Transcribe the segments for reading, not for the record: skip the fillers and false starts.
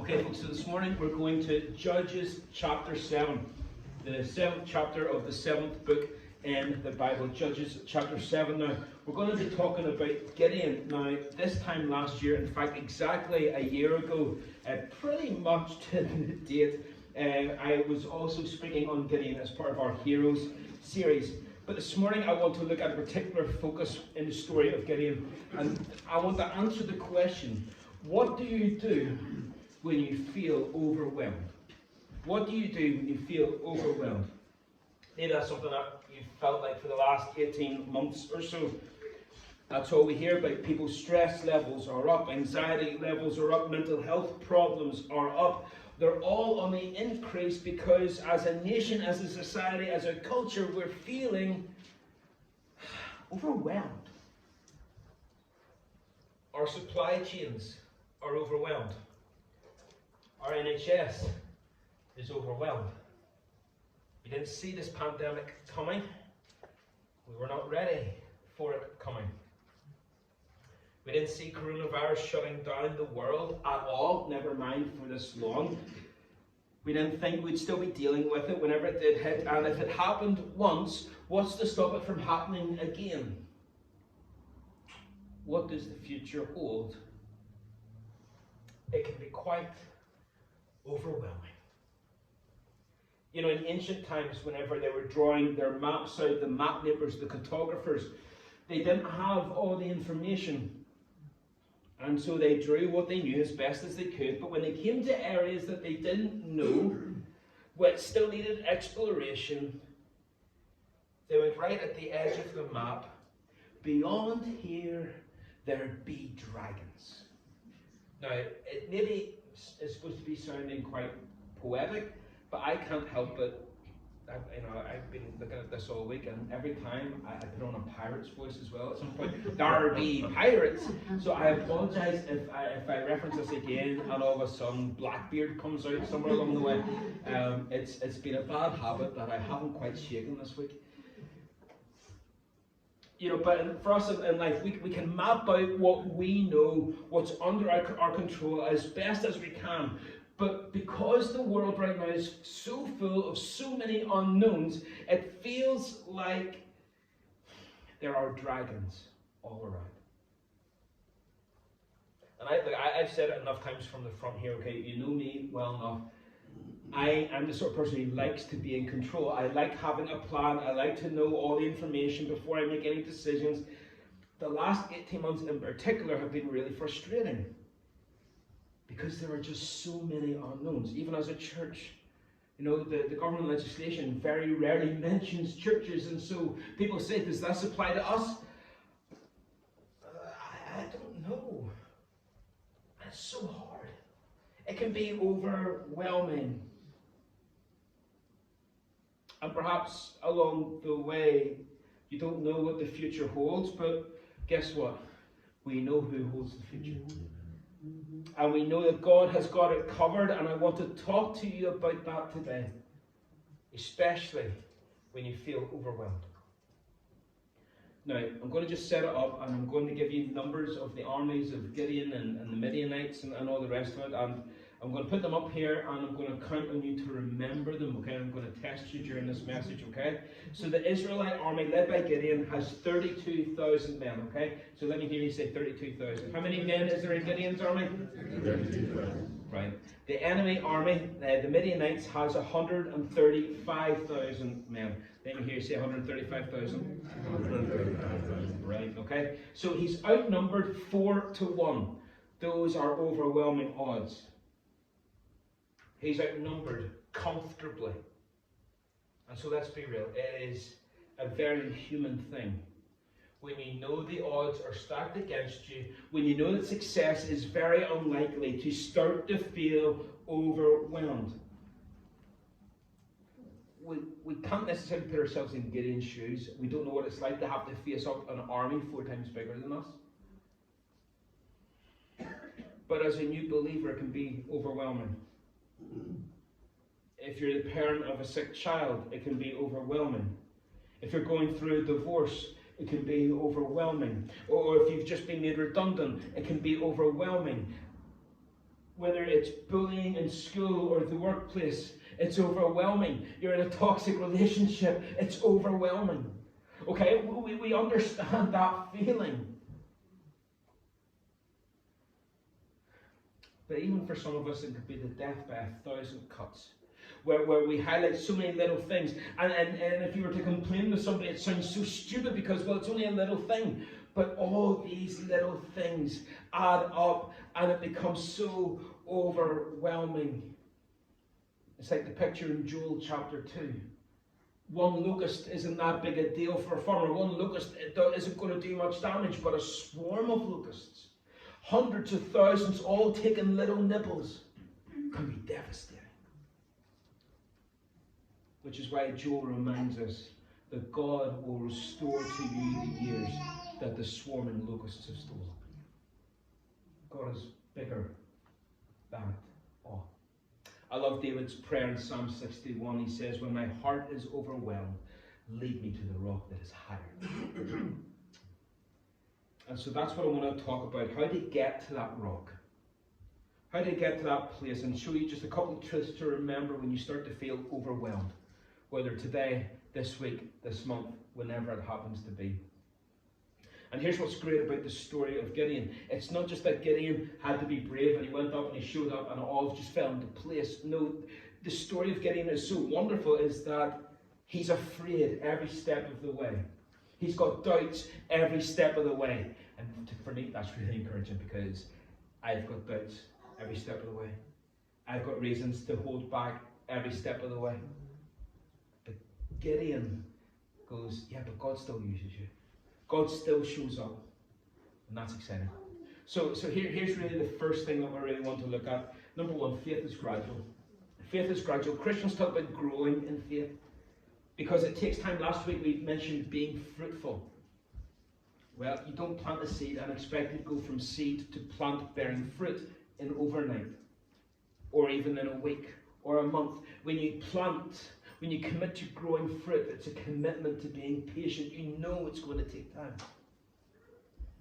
Okay, folks, so this morning we're going to Judges chapter 7, the 7th chapter of the 7th book in the Bible, Judges chapter 7. Now, we're going to be talking about Gideon. Now, this time last year, in fact, exactly a year ago, pretty much to the date, I was also speaking on Gideon as part of our Heroes series. But this morning I want to look at a particular focus in the story of Gideon, and I want to answer the question, what do you do when you feel overwhelmed? What do you do when you feel overwhelmed? Maybe that's something that you felt like for the last 18 months or so. That's all we hear about. People's stress levels are up, anxiety levels are up, mental health problems are up. They're all on the increase because as a nation, as a society, as a culture, we're feeling overwhelmed. Our supply chains are overwhelmed. Our NHS is overwhelmed. We didn't see this pandemic coming. We were not ready for it coming. We didn't see coronavirus shutting down the world at all, never mind for this long. We didn't think we'd still be dealing with it whenever it did hit, and if it happened once, what's to stop it from happening again? What does the future hold? It can be quite overwhelming. You know, in ancient times, whenever they were drawing their maps out, the map makers, the cartographers, they didn't have all the information. And so they drew what they knew as best as they could. But when they came to areas that they didn't know, which still needed exploration, they went right at the edge of the map. Beyond here, there be dragons. Now, it maybe is supposed to be sounding quite poetic, but I can't help it. I've been looking at this all week, and every time I put on a pirate's voice as well at some point. There be pirates! So I apologise if I reference this again and all of a sudden Blackbeard comes out somewhere along the way. It's been a bad habit that I haven't quite shaken this week. You know, but for us in life, we can map out what we know, what's under our control as best as we can. But because the world right now is so full of so many unknowns, it feels like there are dragons all around. And I've said it enough times from the front here, okay, you know me well enough. I am the sort of person who likes to be in control. I like having a plan. I like to know all the information before I make any decisions. The last 18 months in particular have been really frustrating because there are just so many unknowns. Even as a church, you know, the government legislation very rarely mentions churches, and so people say, does this apply to us? I don't know. It's so hard. It can be overwhelming. And perhaps along the way, you don't know what the future holds, but guess what? We know who holds the future. And we know that God has got it covered, and I want to talk to you about that today, especially when you feel overwhelmed. Now, I'm going to just set it up, and I'm going to give you numbers of the armies of Gideon and the Midianites and all the rest of it, and I'm going to put them up here, and I'm going to count on you to remember them, okay? I'm going to test you during this message, okay? So the Israelite army, led by Gideon, has 32,000 men, okay? So let me hear you say 32,000. How many men is there in Gideon's army? 32,000. Right. The enemy army, the Midianites, has 135,000 men. Let me hear you say 135,000. 135,000. Right, okay? So he's outnumbered 4-1. Those are overwhelming odds. He's outnumbered comfortably. And so let's be real, it is a very human thing. When you know the odds are stacked against you, when you know that success is very unlikely, to start to feel overwhelmed. We can't necessarily put ourselves in Gideon's shoes. We don't know what it's like to have to face up an army 4 times bigger than us. But as a new believer, it can be overwhelming. If you're the parent of a sick child, it can be overwhelming. If you're going through a divorce, it can be overwhelming. Or if you've just been made redundant, it can be overwhelming. Whether it's bullying in school or the workplace, it's overwhelming. You're in a toxic relationship, it's overwhelming. Okay, we understand that feeling. But even for some of us, it could be the death by 1,000 cuts. Where we highlight so many little things. And if you were to complain to somebody, it sounds so stupid because, well, it's only a little thing. But all these little things add up and it becomes so overwhelming. It's like the picture in Joel chapter 2. One locust isn't that big a deal for a farmer. One locust isn't going to do much damage, but a swarm of locusts, hundreds of thousands, all taking little nibbles, can be devastating. Which is why Joel reminds us that God will restore to you the years that the swarming locusts have stolen. God is bigger than it all. I love David's prayer in Psalm 61. He says, when my heart is overwhelmed, lead me to the rock that is higher. And so that's what I want to talk about. How to get to that rock. How to get to that place and show you just a couple of truths to remember when you start to feel overwhelmed. Whether today, this week, this month, whenever it happens to be. And here's what's great about the story of Gideon. It's not just that Gideon had to be brave and he went up and he showed up and it all just fell into place. No, the story of Gideon is so wonderful is that he's afraid every step of the way. He's got doubts every step of the way. And for me, that's really encouraging because I've got doubts every step of the way. I've got reasons to hold back every step of the way. But Gideon goes, yeah, but God still uses you. God still shows up. And that's exciting. So here's really the first thing that we really want to look at. Number one, faith is gradual. Faith is gradual. Christians talk about growing in faith because it takes time. Last week we mentioned being fruitful. Well, you don't plant a seed and expect it to go from seed to plant bearing fruit in overnight or even in a week or a month. When you plant, when you commit to growing fruit, it's a commitment to being patient. You know it's going to take time.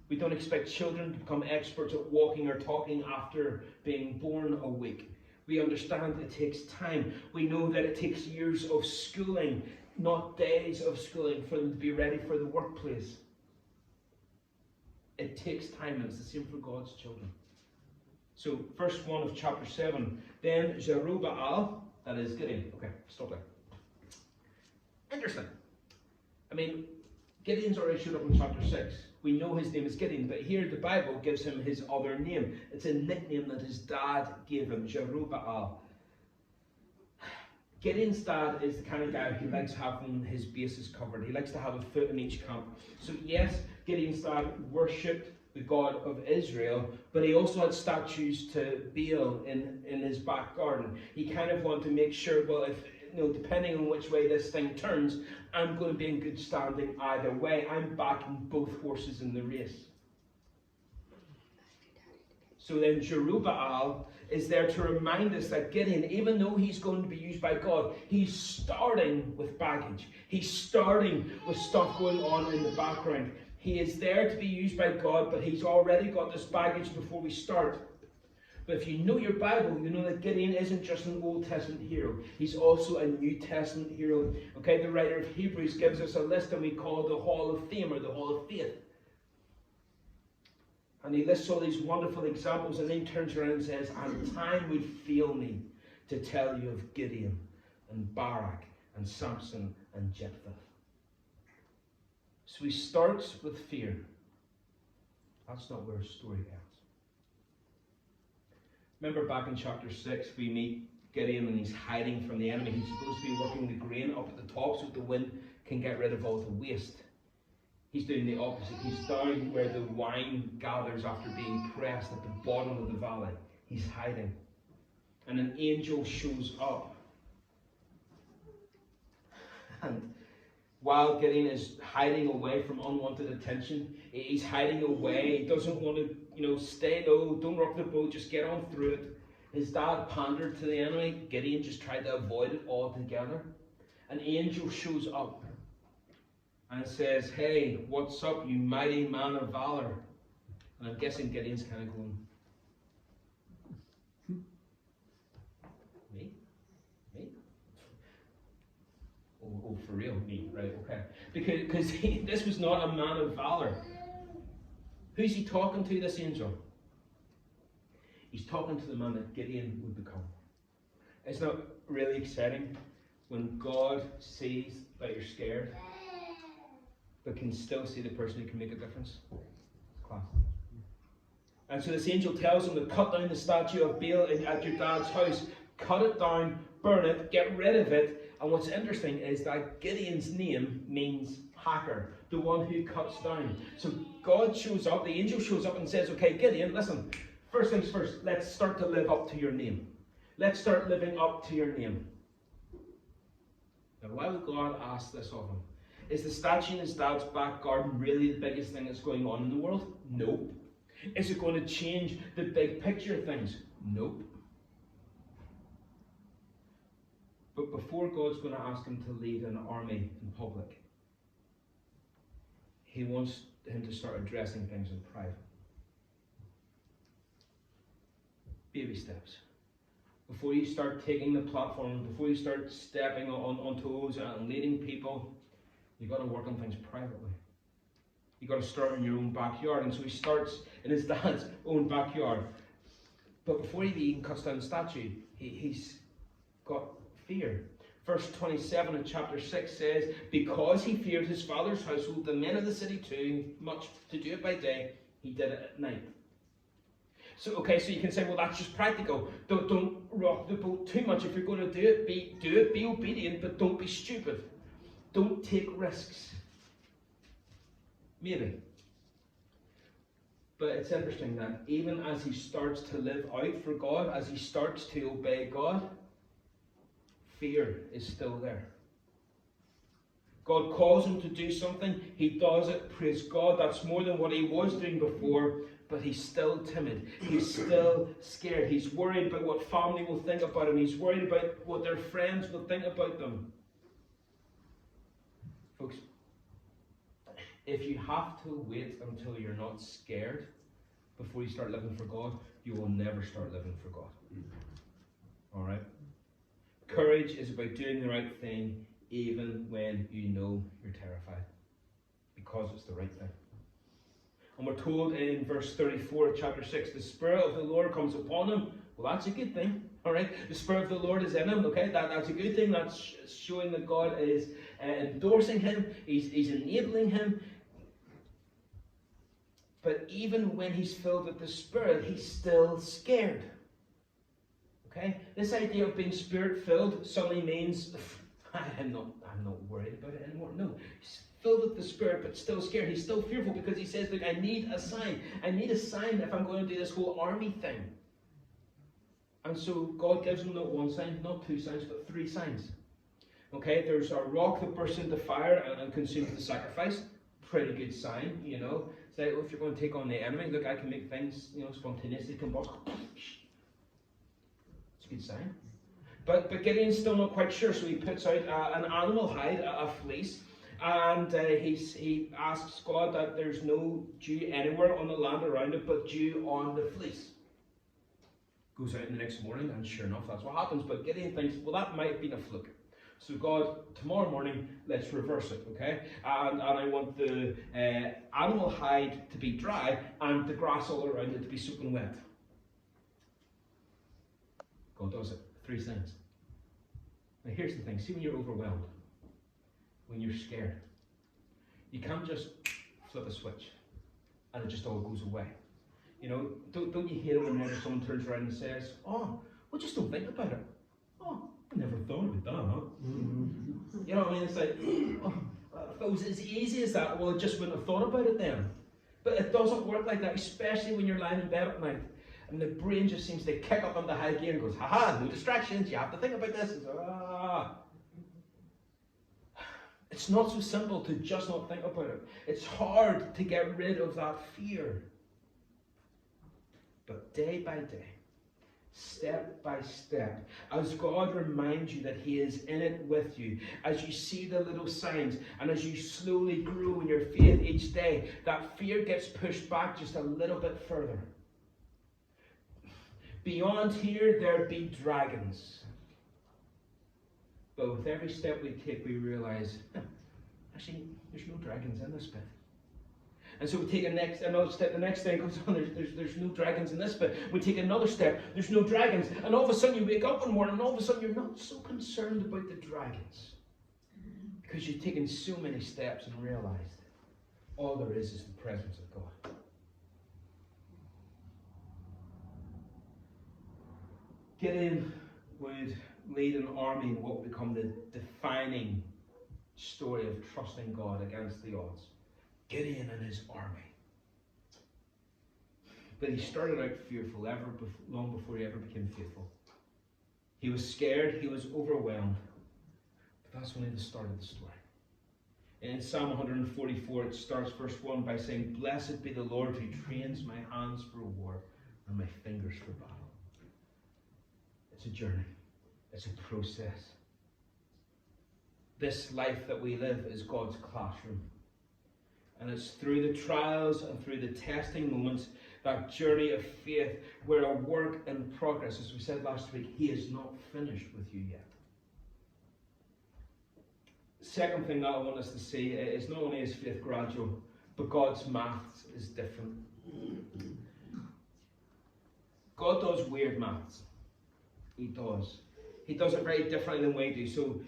We don't expect children to become experts at walking or talking after being born a week. We understand it takes time. We know that it takes years of schooling, not days of schooling, for them to be ready for the workplace. It takes time, and it's the same for God's children. So, verse 1 of chapter 7. Then Jerubbaal, that is Gideon. Okay, stop there. Interesting. I mean, Gideon's already showed up in chapter 6. We know his name is Gideon, but here the Bible gives him his other name. It's a nickname that his dad gave him, Jerubbaal. Gideon's dad is the kind of guy who likes having his bases covered. He likes to have a foot in each camp. So yes, Gideon's dad worshipped the God of Israel, but he also had statues to Baal in his back garden. He kind of wanted to make sure, well, if depending on which way this thing turns, I'm going to be in good standing either way. I'm backing both horses in the race. So then Jerubbaal is there to remind us that Gideon, even though he's going to be used by God, he's starting with baggage. He's starting with stuff going on in the background. He is there to be used by God, but he's already got this baggage before we start. But if you know your Bible, you know that Gideon isn't just an Old Testament hero. He's also a New Testament hero. Okay, the writer of Hebrews gives us a list and we call it the Hall of Fame or the Hall of Faith. And he lists all these wonderful examples and then turns around and says, and time would fail me to tell you of Gideon and Barak and Samson and Jephthah. So he starts with fear. That's not where his story ends. Remember back in chapter 6, we meet Gideon and he's hiding from the enemy. He's supposed to be working the grain up at the top so the wind can get rid of all the waste. He's doing the opposite. He's down where the wine gathers after being pressed at the bottom of the valley. He's hiding. And an angel shows up. And while Gideon is hiding away from unwanted attention, he's hiding away. He doesn't want to, stay low, don't rock the boat, just get on through it. His dad pandered to the enemy. Gideon just tried to avoid it altogether. An angel shows up and says, hey, what's up, you mighty man of valor? And I'm guessing Gideon's kind of going, Me? Me? Oh, for real, me, right, okay. Because this was not a man of valor. Who's he talking to, this angel? He's talking to the man that Gideon would become. It's not really exciting when God sees that you're scared, but can still see the person who can make a difference. It's class. And so this angel tells him to cut down the statue of Baal at your dad's house. Cut it down, burn it, get rid of it. And what's interesting is that Gideon's name means hacker, the one who cuts down. So God shows up, the angel shows up and says, okay, Gideon, listen, first things first, let's start to live up to your name. Let's start living up to your name. Now, why would God ask this of him? Is the statue in his dad's back garden really the biggest thing that's going on in the world? Nope. Is it going to change the big picture things? Nope. But before God's going to ask him to lead an army in public, he wants him to start addressing things in private. Baby steps. Before you start taking the platform, before you start stepping on toes and leading people, you've got to work on things privately. You've got to start in your own backyard. And so he starts in his dad's own backyard. But before he even cuts down the statue, he's got fear. Verse 27 of chapter 6 says, because he feared his father's household, the men of the city too much to do it by day, he did it at night. So, okay, so you can say, well, that's just practical. Don't rock the boat too much. If you're going to do it, be obedient, but don't be stupid. Don't take risks. Maybe. But it's interesting that even as he starts to live out for God, as he starts to obey God, fear is still there. God calls him to do something. He does it. Praise God. That's more than what he was doing before. But he's still timid. He's still scared. He's worried about what family will think about him. He's worried about what their friends will think about them. Folks, if you have to wait until you're not scared before you start living for God, you will never start living for God. Alright? Courage is about doing the right thing even when you know you're terrified. Because it's the right thing. And we're told in verse 34 of chapter 6, the Spirit of the Lord comes upon him. Well, that's a good thing. Alright? The Spirit of the Lord is in him. Okay? That's a good thing. That's showing that God is endorsing him. He's enabling him. But even when he's filled with the Spirit, he's still scared. Okay? This idea of being Spirit-filled suddenly means, I'm not worried about it anymore. No. He's filled with the Spirit, but still scared. He's still fearful because he says, look, I need a sign. I need a sign if I'm going to do this whole army thing. And so God gives him not one sign, not two signs, but three signs. Okay? There's a rock that bursts into fire and consumes the sacrifice. Pretty good sign, you know. Say, well, if you're going to take on the enemy, look, I can make things, spontaneously combust. It's a good sign. But Gideon's still not quite sure, so he puts out an animal hide, a fleece, and he asks God that there's no dew anywhere on the land around it, but dew on the fleece. Goes out in the next morning, and sure enough, that's what happens. But Gideon thinks, well, that might have been a fluke. So God, tomorrow morning, let's reverse it, okay? And I want the animal hide to be dry and the grass all around it to be soaking wet. God does it. 3 signs. Now here's the thing. See, when you're overwhelmed, when you're scared, you can't just flip a switch and it just all goes away. Don't you hate it whenever someone turns around and says, oh, well, just don't think about it. Oh, I never thought about that. You know what I mean? It's like, oh, if it was as easy as that, well, I just wouldn't have thought about it then. But it doesn't work like that, especially when you're lying in bed at night. And the brain just seems to kick up into high gear and goes, haha, no distractions, you have to think about this. It's not so simple to just not think about it. It's hard to get rid of that fear. But day by day, step by step, as God reminds you that He is in it with you, as you see the little signs, and as you slowly grow in your faith each day, that fear gets pushed back just a little bit further. Beyond here, there be dragons. But with every step we take, we realize, actually, there's no dragons in this bit. And so we take another step. The next thing goes on, there's no dragons in this bit. We take another step, there's no dragons. And all of a sudden you wake up one morning, and all of a sudden you're not so concerned about the dragons. Because you've taken so many steps and realized all there is the presence of God. Gideon would lead an army in what would become the defining story of trusting God against the odds. Gideon and his army. But he started out fearful long before he ever became faithful. He was scared, he was overwhelmed. But that's only the start of the story. In Psalm 144, it starts verse 1 by saying, "Blessed be the Lord who trains my hands for war and my fingers for battle." It's a journey. It's a process. This life that we live is God's classroom. And it's through the trials and through the testing moments, that journey of faith, we're a work in progress. As we said last week, He is not finished with you yet. Second thing that I want us to see is not only is faith gradual, but God's maths is different. God does weird maths. He does. He does it very differently than we do. So,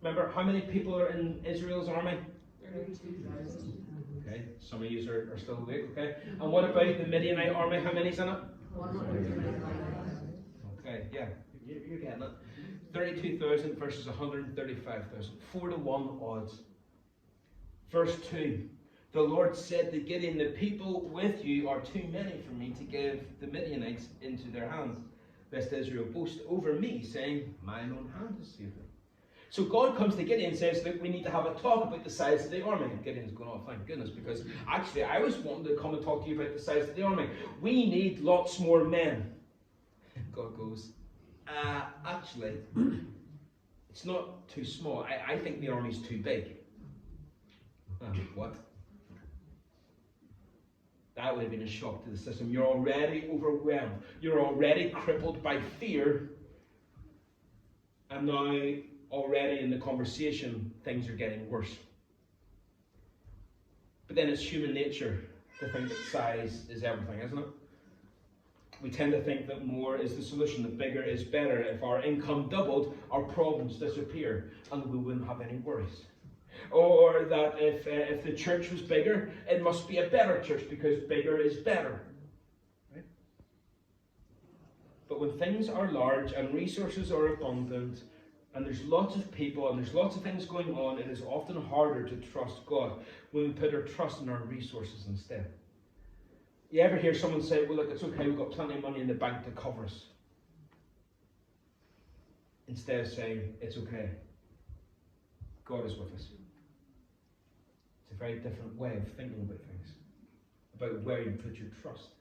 remember, how many people are in Israel's army? 32,000. Okay, some of you are still awake, okay? And what about the Midianite army? How many's in it? 125,000. Okay, yeah, you're getting it. 32,000 versus 135,000. 4-to-1 odds. Verse 2. The Lord said to Gideon, "The people with you are too many for me to give the Midianites into their hands, lest Israel boast over me, saying, mine own hand has saved them." So God comes to Gideon and says, "Look, we need to have a talk about the size of the army." And Gideon's going, "Oh, thank goodness, because actually I was wanting to come and talk to you about the size of the army. We need lots more men." And God goes, "Actually, it's not too small. I think the army's too big." What? That would have been a shock to the system. You're already overwhelmed. You're already crippled by fear. And now, already in the conversation, things are getting worse. But then it's human nature to think that size is everything, isn't it? We tend to think that more is the solution, that bigger is better. If our income doubled, our problems disappear and we wouldn't have any worries. Or that if the church was bigger, it must be a better church because bigger is better. Right? But when things are large and resources are abundant, and there's lots of people and there's lots of things going on, it is often harder to trust God when we put our trust in our resources instead. You ever hear someone say, "Well, look, it's okay, we've got plenty of money in the bank to cover us," instead of saying, "It's okay, God is with us." It's a very different way of thinking about things, about where you put your trust.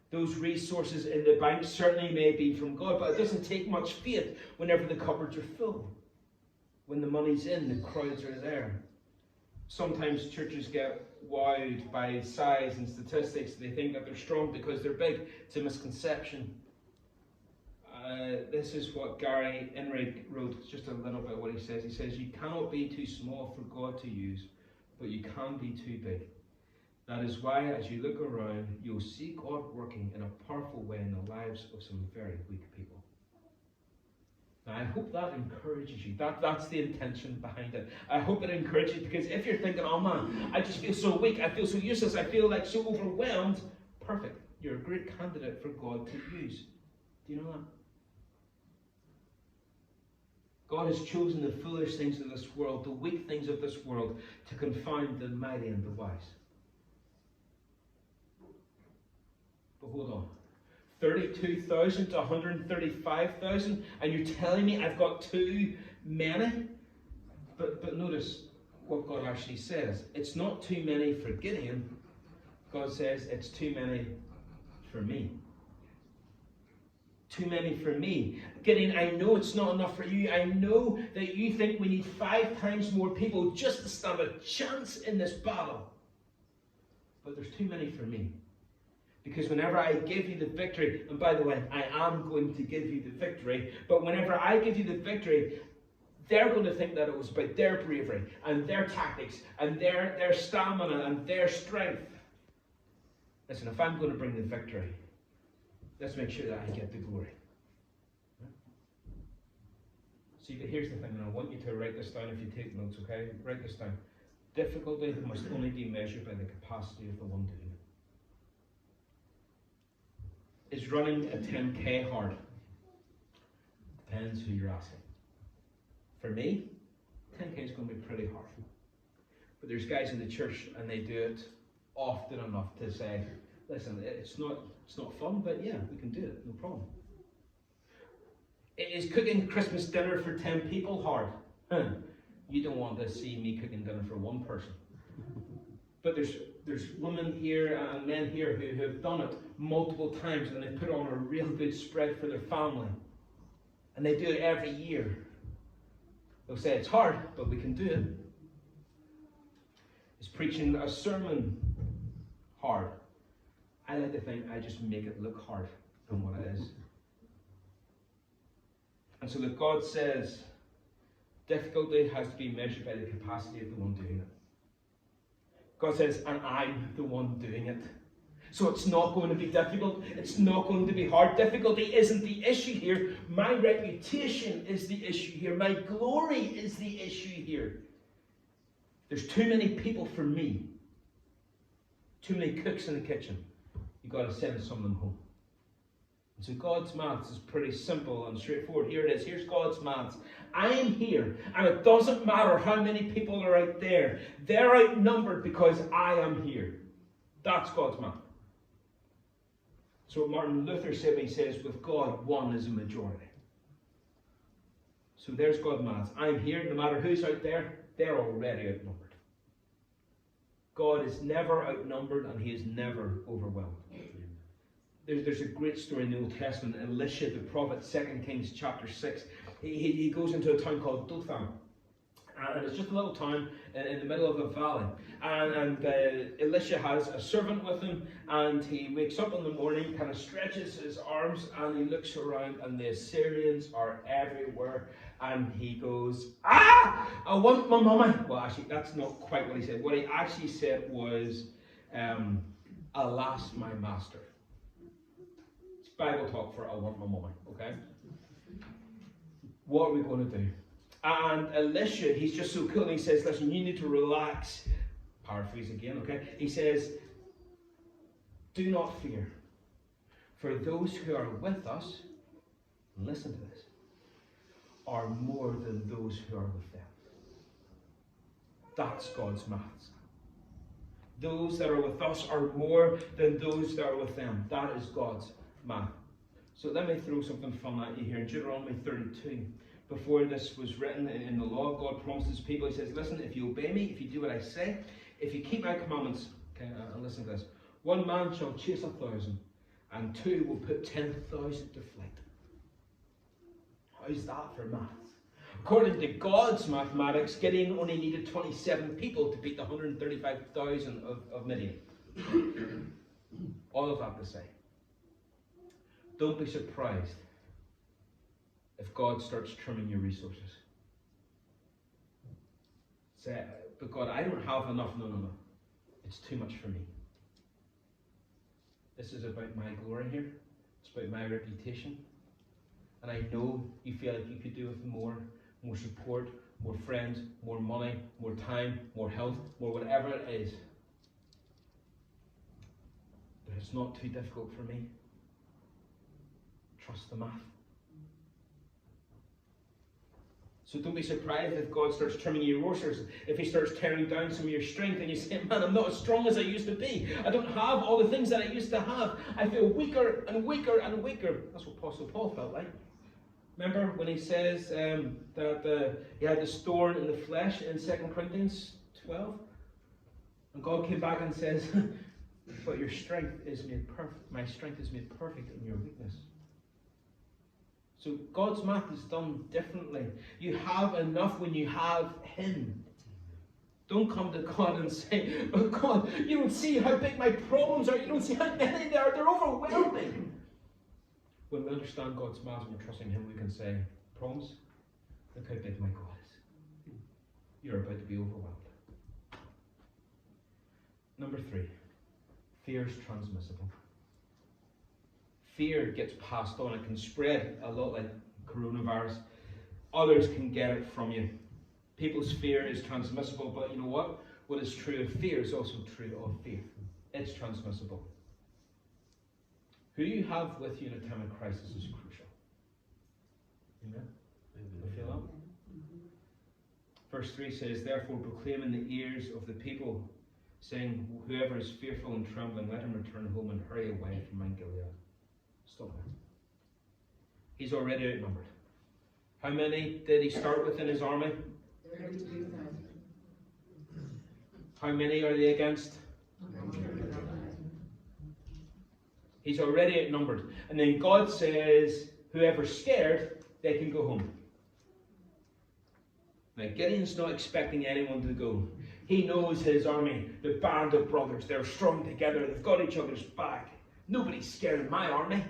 Those resources in the bank certainly may be from God, but it doesn't take much faith whenever the cupboards are full. When the money's in, the crowds are there. Sometimes churches get wowed by size and statistics. They think that they're strong because they're big. It's a misconception. This is what Gary Enright wrote, just a little bit what he says. He says, "You cannot be too small for God to use, but you can be too big. That is why, as you look around, you'll see God working in a powerful way in the lives of some very weak people." Now, I hope that encourages you. That's the intention behind it. I hope it encourages you, because if you're thinking, "Oh man, I just feel so weak, I feel so useless, I feel like so overwhelmed," perfect. You're a great candidate for God to use. Do you know that? God has chosen the foolish things of this world, the weak things of this world, to confound the mighty and the wise. But hold on. 32,000 to 135,000, and you're telling me I've got too many? But notice what God actually says. It's not too many for Gideon. God says it's too many for me. Too many for me. Gideon, I know it's not enough for you. I know that you think we need 5 times more people just to stand a chance in this battle. But there's too many for me. Because whenever I give you the victory, and by the way, I am going to give you the victory, but whenever I give you the victory, they're going to think that it was about their bravery and their tactics and their stamina and their strength. Listen, if I'm going to bring the victory, let's make sure that I get the glory. See, but here's the thing, and I want you to write this down if you take notes, okay? Write this down. Difficulty must only be measured by the capacity of the one doing it. Is running a 10K hard? Depends who you're asking. For me, 10K is going to be pretty hard. But there's guys in the church and they do it often enough to say, listen, it's not fun, but yeah, we can do it, no problem. Is cooking Christmas dinner for 10 people hard? You don't want to see me cooking dinner for one person. But there's women here and men here who have done it multiple times and they've put on a real good spread for their family. And they do it every year. They'll say it's hard, but we can do it. Is preaching a sermon hard? I like to think I just make it look hard than what it is. And so that God says difficulty has to be measured by the capacity of the one doing it. God says, and I'm the one doing it. So it's not going to be difficult. It's not going to be hard. Difficulty isn't the issue here. My reputation is the issue here. My glory is the issue here. There's too many people for me. Too many cooks in the kitchen. You've got to send some of them home. And so God's maths is pretty simple and straightforward. Here it is. Here's God's maths. I am here, and it doesn't matter how many people are out there. They're outnumbered because I am here. That's God's math. So what Martin Luther said when he says, with God, one is a majority. So there's God's maths. I'm here, no matter who's out there, they're already outnumbered. God is never outnumbered, and he is never overwhelmed. There's a great story in the Old Testament. Elisha, the prophet, 2 Kings chapter 6. He goes into a town called Dothan. And it's just a little town in the middle of a valley. And Elisha has a servant with him. And he wakes up in the morning, kind of stretches his arms, and he looks around, and the Assyrians are everywhere. And he goes, I want my mama. Well, actually, that's not quite what he said. What he actually said was, alas, my master. Bible talk for I want my mama, okay? What are we going to do? And Elisha, he's just so cool, and he says, listen, you need to relax. Paraphrase again, okay? He says, do not fear. For those who are with us, listen to this, are more than those who are with them. That's God's maths. Those that are with us are more than those that are with them. That is God's math. So let me throw something fun at you here. In Deuteronomy 32, before this was written in the law, God promised his people, he says, listen, if you obey me, if you do what I say, if you keep my commandments, okay, listen to this, 1 man shall chase 1,000, and 2 will put 10,000 to flight. How's that for maths? According to God's mathematics, Gideon only needed 27 people to beat the 135,000 of Midian. All of that to say, don't be surprised if God starts trimming your resources. Say, but God, I don't have enough. No. It's too much for me. This is about my glory here. It's about my reputation. And I know you feel like you could do with more support, more friends, more money, more time, more health, more whatever it is. But it's not too difficult for me. Trust the math. So don't be surprised if God starts trimming your resources, if he starts tearing down some of your strength and you say, man, I'm not as strong as I used to be. I don't have all the things that I used to have. I feel weaker and weaker and weaker. That's what Apostle Paul felt like. Remember when he says that he had this thorn in the flesh in 2 Corinthians 12? And God came back and says, but your strength is made perfect. My strength is made perfect in your weakness. So God's math is done differently. You have enough when you have him. Don't come to God and say, oh God, you don't see how big my problems are. You don't see how many they are. They're overwhelming. When we understand God's mass and we're trusting Him, we can say, problems, look how big my God is. You're about to be overwhelmed. Number 3, fear is transmissible. Fear gets passed on. It can spread a lot like coronavirus. Others can get it from you. People's fear is transmissible, but you know what? What is true of fear is also true of faith. It's transmissible. Who you have with you in a time of crisis is crucial. Amen? You feel that? Verse 3 says, therefore proclaim in the ears of the people, saying, whoever is fearful and trembling, let him return home and hurry away from Mount Gilead. Stop there. He's already outnumbered. How many did he start with in his army? 32,000. How many are they against? He's already outnumbered. And then God says, whoever's scared, they can go home. Now, Gideon's not expecting anyone to go. He knows his army, the band of brothers, they're strong together, they've got each other's back. Nobody's scared of my army.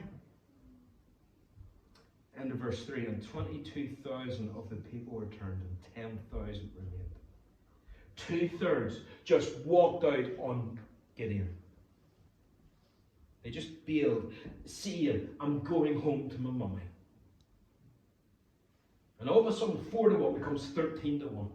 End of verse 3, and 22,000 of the people returned, and 10,000 remained. 2/3 just walked out on Gideon. They just bailed. See you, I'm going home to my mummy. And all of a sudden, 4-1 becomes 13-1.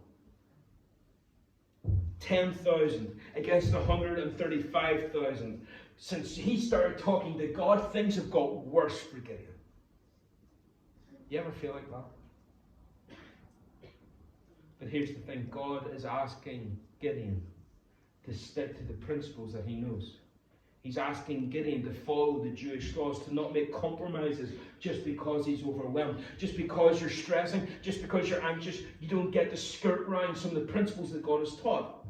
10,000 against 135,000. Since he started talking to God, things have got worse for Gideon. You ever feel like that? But here's the thing, God is asking Gideon to stick to the principles that he knows. He's asking Gideon to follow the Jewish laws, to not make compromises just because he's overwhelmed. Just because you're stressing, just because you're anxious, you don't get to skirt around some of the principles that God has taught.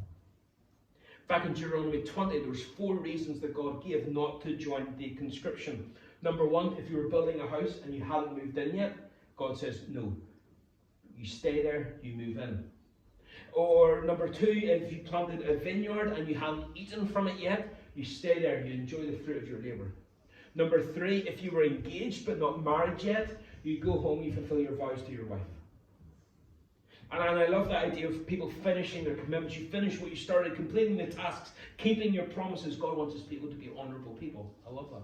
Back in Deuteronomy 20, there was 4 reasons that God gave not to join the conscription. Number 1, if you were building a house and you hadn't moved in yet, God says, no. You stay there, you move in. Or number 2, if you planted a vineyard and you hadn't eaten from it yet, you stay there, you enjoy the fruit of your labour. Number 3, if you were engaged but not married yet, you go home, you fulfill your vows to your wife. And I love that idea of people finishing their commitments. You finish what you started, completing the tasks, keeping your promises. God wants his people to be honourable people. I love that.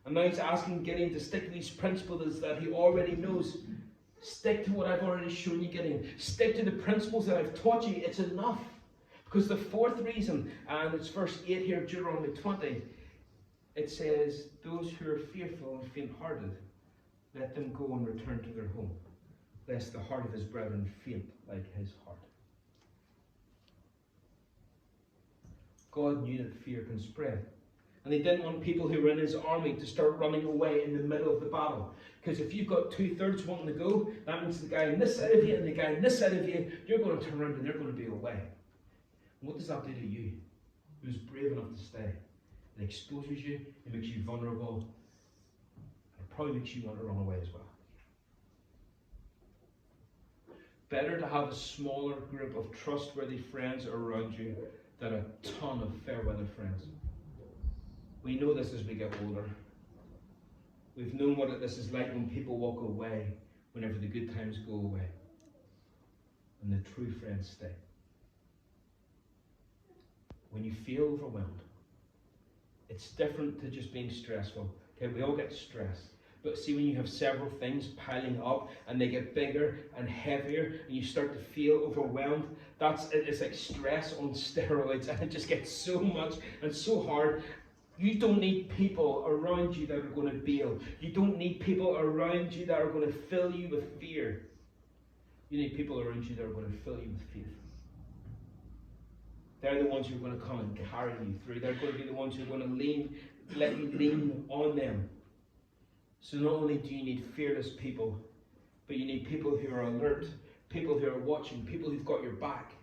And now he's asking Gideon to stick to these principles that he already knows. Stick to what I've already shown you, Gideon. Stick to the principles that I've taught you. It's enough. Because the 4th reason, and it's verse 8 here of Deuteronomy 20, it says, those who are fearful and faint-hearted, let them go and return to their home, lest the heart of his brethren faint like his heart. God knew that fear can spread. And he didn't want people who were in his army to start running away in the middle of the battle. Because if you've got 2/3 wanting to go, that means the guy on this side of you and the guy on this side of you, you're going to turn around and they're going to be away. And what does that do to you? Who's brave enough to stay? It exposes you, it makes you vulnerable, and it probably makes you want to run away as well. Better to have a smaller group of trustworthy friends around you than a ton of fair weather friends. We know this as we get older. We've known what this is like when people walk away, whenever the good times go away. And the true friends stay. When you feel overwhelmed, it's different to just being stressful. Okay, we all get stressed. But see, when you have several things piling up and they get bigger and heavier and you start to feel overwhelmed, it's like stress on steroids, and it just gets so much and so hard. You don't need people around you that are going to bail. You don't need people around you that are going to fill you with fear. You need people around you that are going to fill you with faith. They're the ones who are going to come and carry you through. They're going to be the ones who are going to let you lean on them. So not only do you need fearless people, but you need people who are alert, people who are watching, people who've got your back,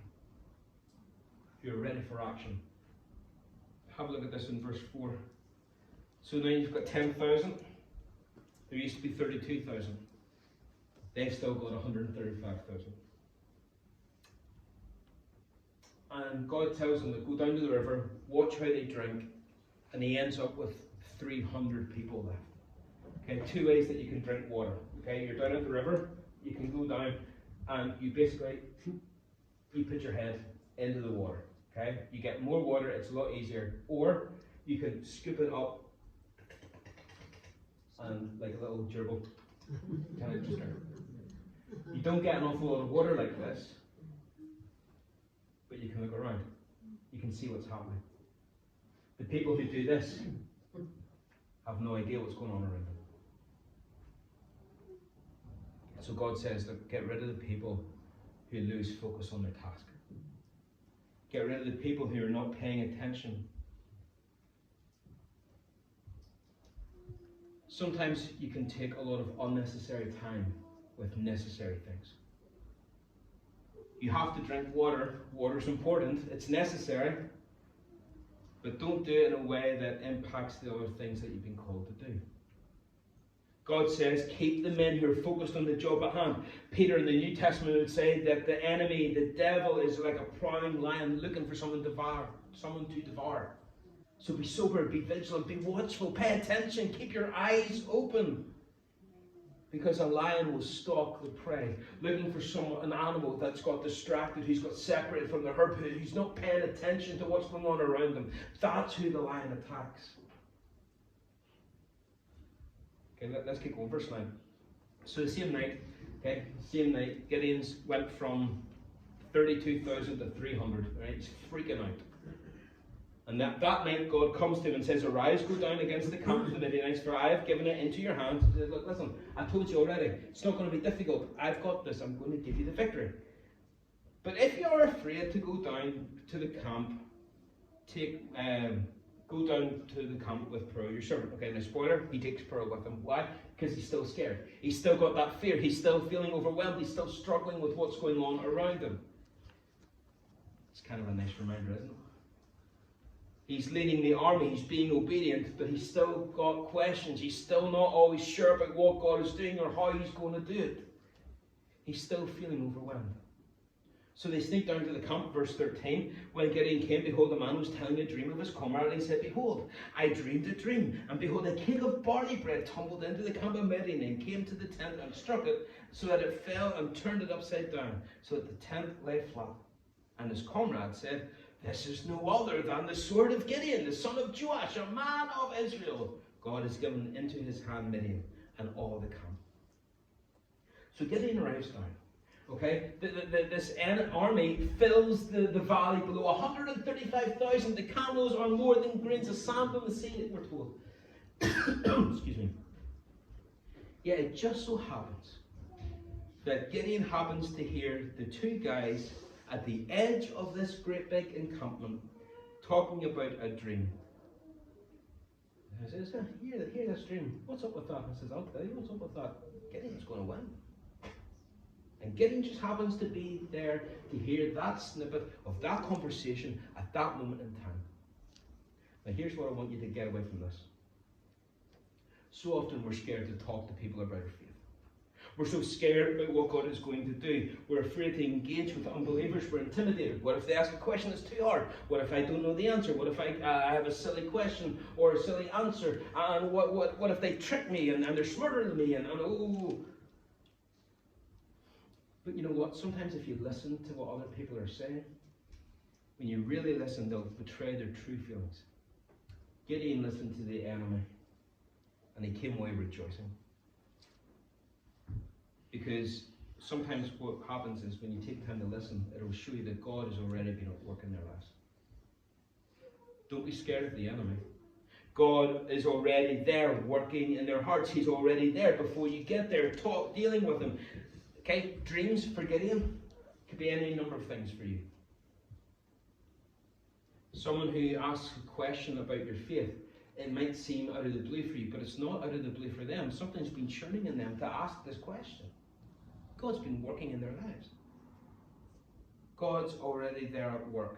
who are ready for action. Have a look at this in verse 4. So now you've got 10,000. There used to be 32,000. They've still got 135,000. and God tells him to go down to the river, watch how they drink, and he ends up with 300 people left. Okay, two ways that you can drink water. Okay, you're down at the river, you can go down, and you basically, you put your head into the water. Okay, you get more water, it's a lot easier. Or you can scoop it up, and like a little gerbil, kind of just drink. You don't get an awful lot of water like this, but you can look around. You can see what's happening. The people who do this have no idea what's going on around them. So God says, look, get rid of the people who lose focus on their task. Get rid of the people who are not paying attention. Sometimes you can take a lot of unnecessary time with necessary things. You have to drink water. Water's important. It's necessary. But don't do it in a way that impacts the other things that you've been called to do. God says, keep the men who are focused on the job at hand. Peter in the New Testament would say that the enemy, the devil, is like a prowling lion looking for someone to devour. So be sober, be vigilant, be watchful, pay attention, keep your eyes open. Because a lion will stalk the prey, looking for an animal that's got distracted, who's got separated from the herd, who's not paying attention to what's going on around them. That's who the lion attacks. Okay, let's keep going. Verse 9. So the same night, Gideon went from 32,000 to 300. Right? He's freaking out. And that night God comes to him and says, arise, go down against the camp of the Midianites, for I have given it into your hands. He says, look, listen, I told you already, it's not going to be difficult. I've got this. I'm going to give you the victory. But if you are afraid to go down to the camp, go down to the camp with Pearl, your servant. Okay, now spoiler, he takes Pearl with him. Why? Because he's still scared. He's still got that fear. He's still feeling overwhelmed. He's still struggling with what's going on around him. It's kind of a nice reminder, isn't it? He's leading the army, he's being obedient, but he's still got questions. He's still not always sure about what God is doing or how he's going to do it. He's still feeling overwhelmed. So they sneak down to the camp, verse 13. When Gideon came, behold, a man was telling a dream of his comrade, and he said, behold, I dreamed a dream, and behold, a cake of barley bread tumbled into the camp of Midian, and came to the tent and struck it, so that it fell and turned it upside down, so that the tent lay flat. And his comrade said, this is no other than the sword of Gideon, the son of Joash, a man of Israel. God has given into his hand Midian and all the camp. So Gideon arrives down. Okay, this army fills the valley below. 135,000. The camels are more than grains of sand on the sea, we're told. Excuse me. Yeah, it just so happens that Gideon happens to hear the two guys at the edge of this great big encampment talking about a dream. I says, hear this dream. What's up with that? I says, I'll tell you what's up with that. Gideon's going to win. And Gideon just happens to be there to hear that snippet of that conversation at that moment in time. Now here's what I want you to get away from this. So often we're scared to talk to people about our faith. We're so scared about what God is going to do. We're afraid to engage with unbelievers. We're intimidated. What if they ask a question that's too hard? What if I don't know the answer? What if I have a silly question or a silly answer? And what if they trick me and they're smarter than me? And oh. But you know what? Sometimes if you listen to what other people are saying, when you really listen, they'll betray their true feelings. Gideon listened to the enemy, and he came away rejoicing. Because sometimes what happens is when you take time to listen, it will show you that God has already been at work in their lives. Don't be scared of the enemy. God is already there working in their hearts. He's already there before you get there, dealing with him. Okay, dreams for Gideon could be any number of things for you. Someone who asks a question about your faith, it might seem out of the blue for you, but it's not out of the blue for them. Something's been churning in them to ask this question. God's been working in their lives. God's already there at work.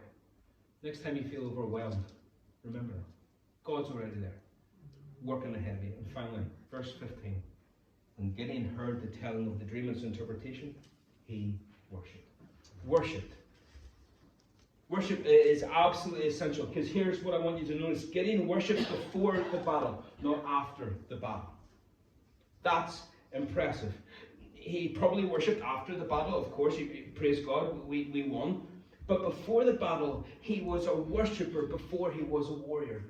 Next time you feel overwhelmed, remember that. God's already there, working ahead of you. And finally, verse 15. When Gideon heard the telling of the dream and its interpretation, he worshipped. Worshipped. Worship is absolutely essential, because here's what I want you to notice. Gideon worshipped before the battle, not after the battle. That's impressive. He probably worshipped after the battle, of course. Praise God, we won. But before the battle, he was a worshipper before he was a warrior.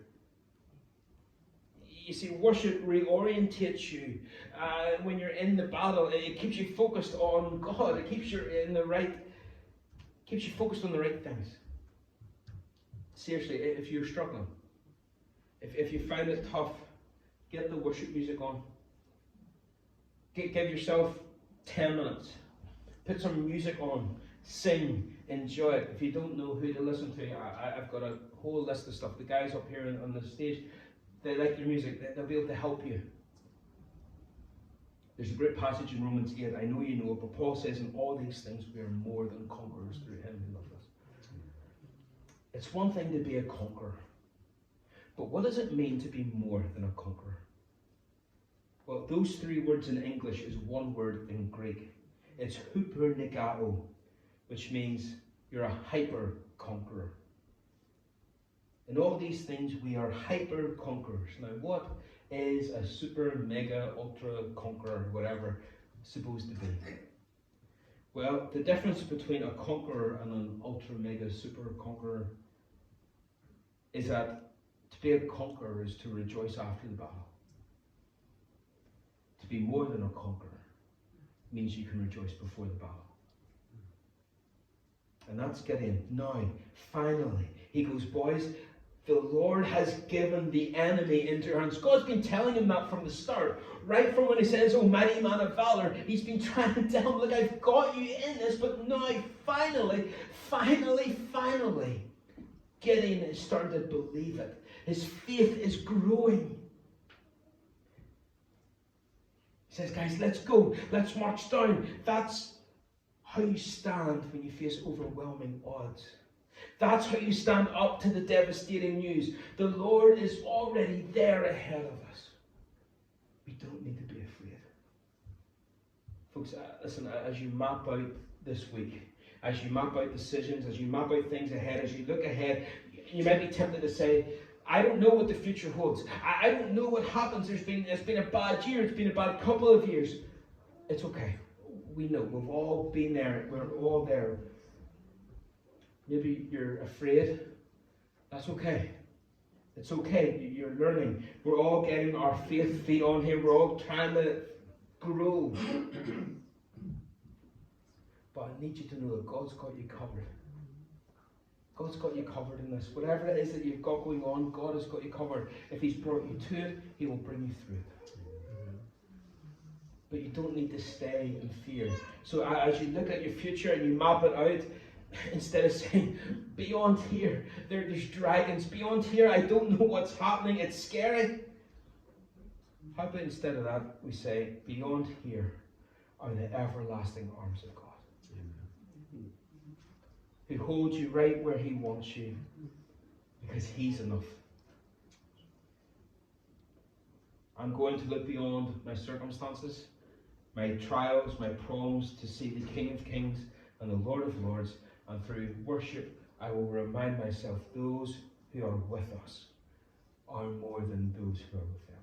You see, worship reorientates you. When you're in the battle, it keeps you focused on God. It keeps you focused on the right things. Seriously, if you're struggling, if you find it tough, get the worship music on. Give yourself 10 minutes. Put some music on. Sing. Enjoy it. If you don't know who to listen to, I've got a whole list of stuff. The guys up here on the stage, they like your music. They'll be able to help you. There's a great passage in Romans 8. I know you know it, but Paul says, in all these things we are more than conquerors through him who loved us. It's one thing to be a conqueror. But what does it mean to be more than a conqueror? Well, those three words in English is one word in Greek. It's hupernikao, which means you're a hyper-conqueror. In all these things, we are hyper-conquerors. Now, what is a super, mega, ultra conqueror, whatever, supposed to be? Well, the difference between a conqueror and an ultra, mega, super conqueror is that to be a conqueror is to rejoice after the battle. To be more than a conqueror means you can rejoice before the battle. And that's Gideon. Now, finally, he goes, boys, the Lord has given the enemy into your hands. God's been telling him that from the start. Right from when he says, oh, mighty man of valor, he's been trying to tell him, look, I've got you in this, but now, finally, Gideon is starting to believe it. His faith is growing. He says, guys, let's go. Let's march down. That's how you stand when you face overwhelming odds. That's how you stand up to the devastating news. The Lord is already there ahead of us. We don't need to be afraid. Folks, listen, as you map out this week, as you map out decisions, as you map out things ahead, as you look ahead, you might be tempted to say, I don't know what the future holds. I don't know what happens. It's been a bad year. It's been a bad couple of years. It's okay. We know. We've all been there. We're all there. Maybe you're afraid. That's okay. It's okay. You're learning. We're all getting our faith feet on here. We're all trying to grow. But I need you to know that God's got you covered. God's got you covered in this. Whatever it is that you've got going on, God has got you covered. If he's brought you to it, he will bring you through it. But you don't need to stay in fear. So as you look at your future and you map it out, instead of saying, beyond here, there's dragons. Beyond here, I don't know what's happening. It's scary. How about instead of that, we say, beyond here are the everlasting arms of God. Who holds you right where he wants you, because he's enough. I'm going to look beyond my circumstances, my trials, my problems, to see the King of Kings and the Lord of Lords, and through worship I will remind myself those who are with us are more than those who are with them.